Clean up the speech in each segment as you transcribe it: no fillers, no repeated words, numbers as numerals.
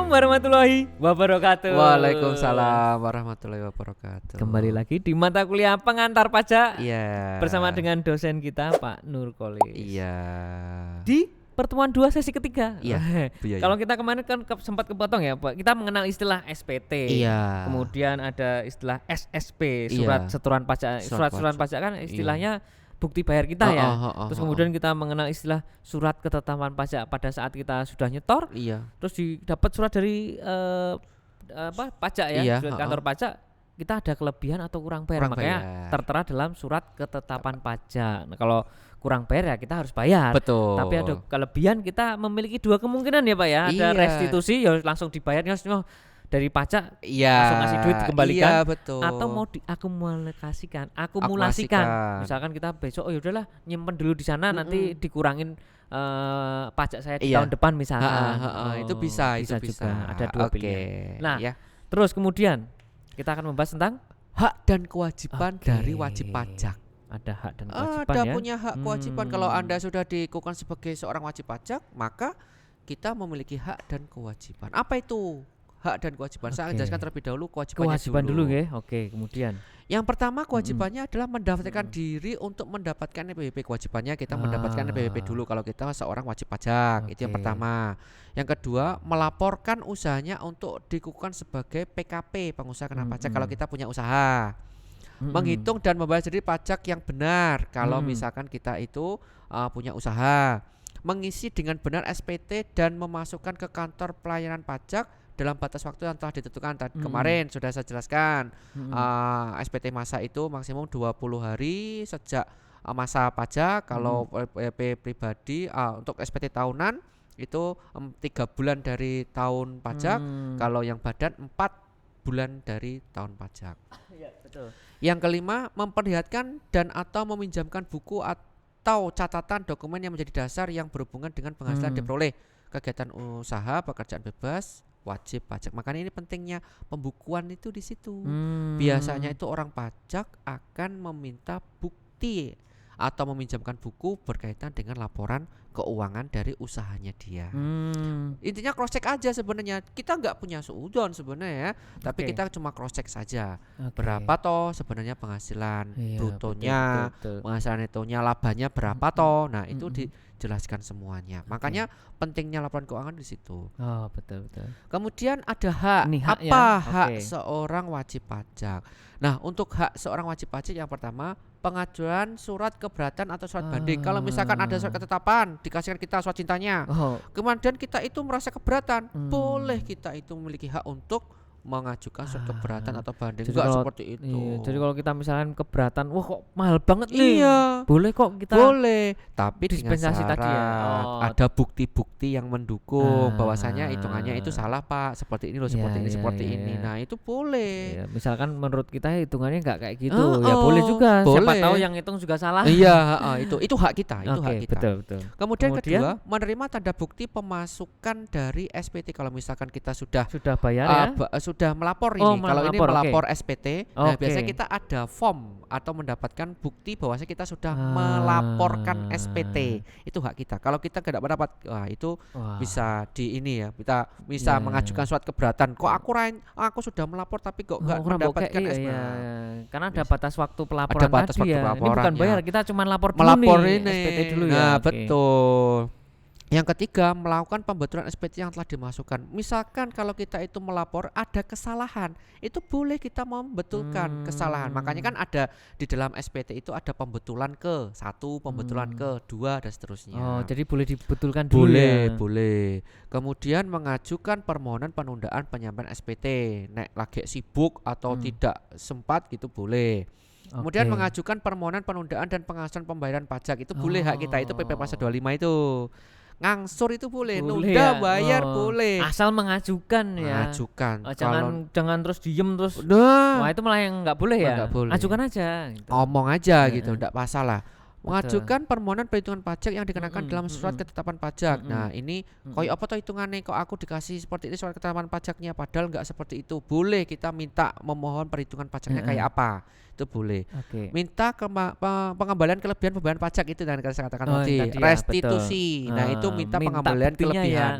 Assalamualaikum warahmatullahi wabarakatuh. Waalaikumsalam warahmatullahi wabarakatuh. Kembali lagi di mata kuliah pengantar pajak bersama Iya. dengan dosen kita Pak Nurkolis. Iya. Di pertemuan 2 sesi ketiga. Iya. Kalau kita kemarin kan sempat kepotong ya, Pak. Kita mengenal istilah SPT. Iya. Kemudian ada istilah SSP, surat Iya. setoran pajak. Surat-surat pajak kan istilahnya bukti bayar kita ya. Terus kemudian kita mengenal istilah surat ketetapan pajak pada saat kita sudah nyetor. Iya. Terus dapat surat dari pajak ya, Iya, surat kantor pajak, kita ada kelebihan atau kurang bayar, makanya tertera dalam surat ketetapan pajak. Nah, kalau kurang bayar ya kita harus bayar. Betul. Tapi ada kelebihan, kita memiliki dua kemungkinan ya Pak ya. Ada restitusi ya langsung dibayarnya dari pajak, langsung ngasih duit dikembalikan, betul. atau mau diakumulasikan, misalkan kita besok yaudahlah nyimpen dulu di sana, nanti dikurangin pajak saya di tahun depan misalkan. Itu bisa juga. Ada dua pilihan. Nah, ya. Terus kemudian kita akan membahas tentang hak dan kewajiban dari wajib pajak. Ada hak dan kewajiban Ada ya. punya hak kewajiban. Kalau Anda sudah dikukuhkan sebagai seorang wajib pajak, maka kita memiliki hak dan kewajiban. Apa itu hak dan kewajiban? Saya jelaskan terlebih dahulu kewajiban dulu ya. Oke, kemudian yang pertama kewajibannya adalah mendaftarkan diri untuk mendapatkan NPWP. Kewajibannya kita mendapatkan NPWP dulu kalau kita seorang wajib pajak. Itu yang pertama. Yang kedua, melaporkan usahanya untuk dikukuhkan sebagai PKP, pengusaha kena pajak kalau kita punya usaha. Menghitung dan membayar sendiri pajak yang benar kalau misalkan kita itu punya usaha. Mengisi dengan benar SPT dan memasukkan ke kantor pelayanan pajak dalam batas waktu yang telah ditentukan. Kemarin sudah saya jelaskan, SPT masa itu maksimum 20 hari sejak masa pajak. Kalau WP pribadi untuk SPT tahunan itu 3 bulan dari tahun pajak. Kalau yang badan 4 bulan dari tahun pajak. Ya, betul. Yang kelima, memperlihatkan dan atau meminjamkan buku atau catatan dokumen yang menjadi dasar yang berhubungan dengan penghasilan diperoleh kegiatan usaha pekerjaan bebas wajib pajak. Makanya ini pentingnya pembukuan itu di situ. Biasanya itu orang pajak akan meminta bukti atau meminjamkan buku berkaitan dengan laporan keuangan dari usahanya dia. Intinya cross check aja sebenarnya. Kita nggak punya suudon sebenarnya ya, tapi kita cuma cross check saja. Berapa toh sebenarnya penghasilan brutonya, betul. penghasilan netonya, labanya berapa toh. Nah, itu dijelaskan semuanya. Makanya pentingnya laporan keuangan di situ. Oh, betul. Kemudian ada hak. Hak seorang wajib pajak? Nah, untuk hak seorang wajib pajak yang pertama, pengajuan surat keberatan atau surat banding. Kalau misalkan ada surat ketetapan dikasihkan kita surat cintanya, kemudian kita itu merasa keberatan, boleh kita itu memiliki hak untuk mengajukan surat keberatan atau banding. Seperti itu. Iya, jadi kalau kita misalkan keberatan, wah kok mahal banget nih. Boleh kok kita. Boleh, tapi dispensasi dengan syarat tadi ya. Ada bukti-bukti yang mendukung bahwasanya hitungannya itu salah Pak, seperti ini loh, seperti ini. Nah, itu boleh. Iya, misalkan menurut kita hitungannya nggak kayak gitu, ya boleh juga. Boleh. Siapa tahu yang hitung juga salah. Iya, itu hak kita, hak kita. Betul. Kemudian kedua, menerima tanda bukti pemasukan dari SPT. Kalau misalkan kita sudah bayar ya. Sudah melapor ini. Kalau ini melapor SPT, nah biasanya kita ada form atau mendapatkan bukti bahwasanya kita sudah melaporkan SPT. Itu hak kita. Kalau kita tidak mendapat, itu bisa di ini ya. Kita bisa mengajukan surat keberatan. Kok aku sudah melapor tapi kok enggak mendapatkan SPT. Karena ada batas waktu pelaporan tadi ya. Ini bukan bayar, kita cuma lapor ini. SPT dulu ya. Nah, betul. Yang ketiga, melakukan pembetulan SPT yang telah dimasukkan. Misalkan kalau kita itu melapor ada kesalahan, itu boleh kita membetulkan kesalahan. Makanya kan ada di dalam SPT itu ada pembetulan ke 1, pembetulan ke 2 dan seterusnya. Jadi boleh dibetulkan dulu ya. Boleh. Kemudian mengajukan permohonan penundaan penyampaian SPT. Nek lagi sibuk atau tidak sempat gitu boleh. Kemudian mengajukan permohonan penundaan dan penghasilan pembayaran pajak itu boleh hak kita, itu PP Pasal 25 itu. Ngangsur itu boleh, nunda bayar boleh. Asal mengajukan ya. Jangan terus diem terus. Wah, itu malah yang nggak boleh ya. Boleh. Ajukan aja. Gitu. Ngomong aja gitu, enggak masalah. Mengajukan permohonan perhitungan pajak yang dikenakan dalam surat ketetapan pajak. Nah, ini koyo apa toh hitungannya kok aku dikasih seperti ini surat ketetapan pajaknya padahal enggak seperti itu. Boleh kita minta memohon perhitungan pajaknya kayak apa. itu boleh. Minta pengembalian kelebihan pembayaran pajak itu dan saya katakan tadi ya, restitusi. Nah, itu minta pengembalian kelebihan.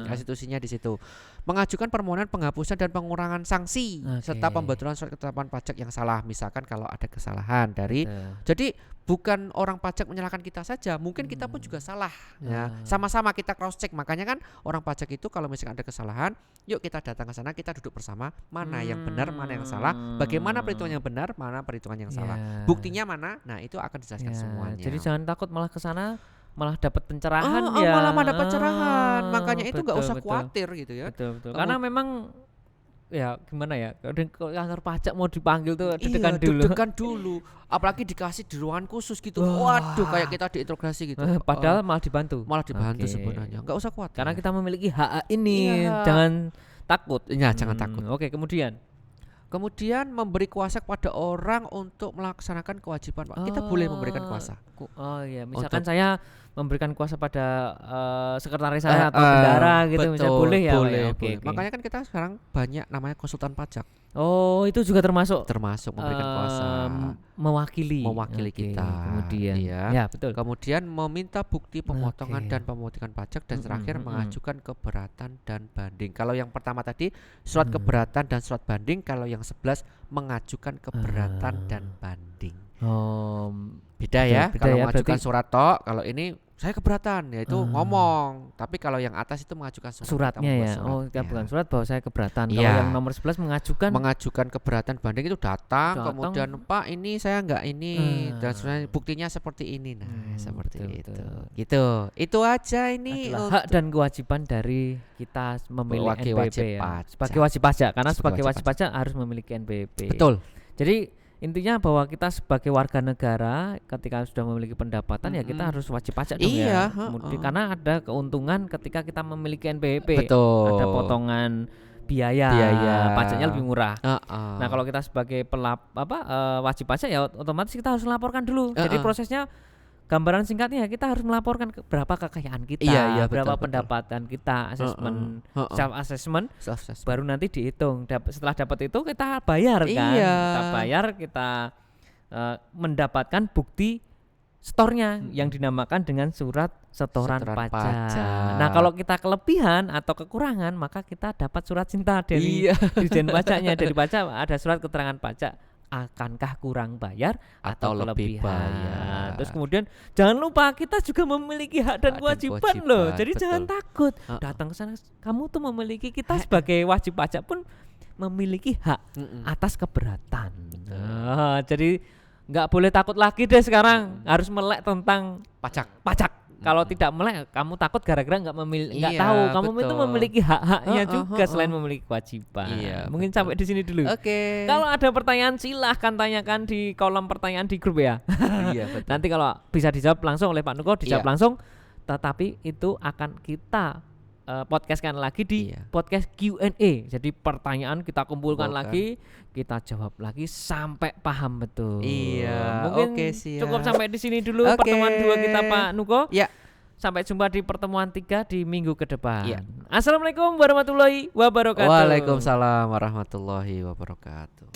Restitusinya di situ. Mengajukan permohonan penghapusan dan pengurangan sanksi serta pembetulan surat ketetapan pajak yang salah. Misalkan kalau ada kesalahan dari jadi bukan orang pajak menyalahkan kita saja, mungkin kita pun juga salah ya. Sama-sama kita cross check. Makanya kan orang pajak itu kalau misalkan ada kesalahan, yuk kita datang ke sana, kita duduk bersama, mana yang benar, mana yang salah, bagaimana perhitungan yang benar, mana perhitungan yang salah, buktinya mana. Nah, itu akan dijelaskan semuanya. Jadi jangan takut malah ke sana malah dapat pencerahan malah dapat pencerahan. Makanya itu nggak usah khawatir gitu ya. Betul. Karena memang ya gimana ya, kantor pajak mau dipanggil tuh deg-degan dulu. Apalagi dikasih di ruangan khusus gitu. Waduh, kayak kita diinterogasi gitu. Padahal malah dibantu sebenarnya. Nggak usah khawatir. Karena kita memiliki hak ini. Jangan takut. Ya, jangan takut. Oke, kemudian memberi kuasa kepada orang untuk melaksanakan kewajiban. Kita boleh memberikan kuasa. Misalkan saya memberikan kuasa pada sekretaris saya atau bendara gitu, misalnya boleh ya. Boleh. Makanya kan kita sekarang banyak namanya konsultan pajak. Itu juga termasuk memberikan kuasa, mewakili kita. Kemudian ya betul. Kemudian meminta bukti pemotongan dan pemotongan pajak, dan terakhir mengajukan keberatan dan banding. Kalau yang pertama tadi surat keberatan dan surat banding, kalau yang 11 mengajukan keberatan dan banding. Beda ya. Kalau mengajukan surat tok, kalau ini saya keberatan, yaitu ngomong. Tapi kalau yang atas itu mengajukan suratnya ya. Kita bukan surat bahwa saya keberatan. Kalau yang nomor 11 mengajukan keberatan banding itu datang, kemudian Pak ini saya enggak ini, dan sebenarnya buktinya seperti ini. Nah, seperti itu. Gitu. Itu aja ini hak dan kewajiban dari kita memiliki NPWP ya. Sebagai wajib pajak, karena sebagai wajib pajak harus memiliki NPWP. Betul. Jadi intinya bahwa kita sebagai warga negara ketika sudah memiliki pendapatan ya kita harus wajib pajak dong ya. Karena ada keuntungan ketika kita memiliki NPWP. Betul. Ada potongan biaya pajaknya lebih murah. Nah, kalau kita sebagai wajib pajak ya otomatis kita harus melaporkan dulu. Jadi prosesnya, gambaran singkatnya kita harus melaporkan berapa kekayaan kita, berapa pendapatan kita, self assessment, baru nanti dihitung. Setelah dapat itu kita bayar kan, kita mendapatkan bukti setornya yang dinamakan dengan surat setoran pajak. Nah, kalau kita kelebihan atau kekurangan, maka kita dapat surat cinta dari Dirjen Pajaknya. Dari pajak ada surat keterangan pajak. Akankah kurang bayar atau lebih bayar. Terus kemudian jangan lupa kita juga memiliki hak dan kewajiban loh. Jadi jangan takut datang ke sana. Kamu tuh memiliki, kita sebagai wajib pajak pun memiliki hak atas keberatan. Jadi nggak boleh takut lagi deh sekarang. Harus melek tentang pajak. Kalau tidak melek, kamu takut gara-gara nggak tahu kamu itu memiliki hak-haknya juga selain memiliki kewajiban. Mungkin sampai di sini dulu. Kalau ada pertanyaan silahkan tanyakan di kolom pertanyaan di grup ya. Nanti kalau bisa dijawab langsung oleh Pak Nuko, dijawab langsung. Tetapi itu akan kita podcastkan lagi di podcast Q&A. Jadi pertanyaan kita kumpulkan lagi, kita jawab lagi sampai paham betul. Mungkin cukup sampai di sini dulu pertemuan 2 kita Pak Nuko. Sampai jumpa di pertemuan 3 di minggu ke depan. Assalamualaikum warahmatullahi wabarakatuh. Waalaikumsalam warahmatullahi wabarakatuh.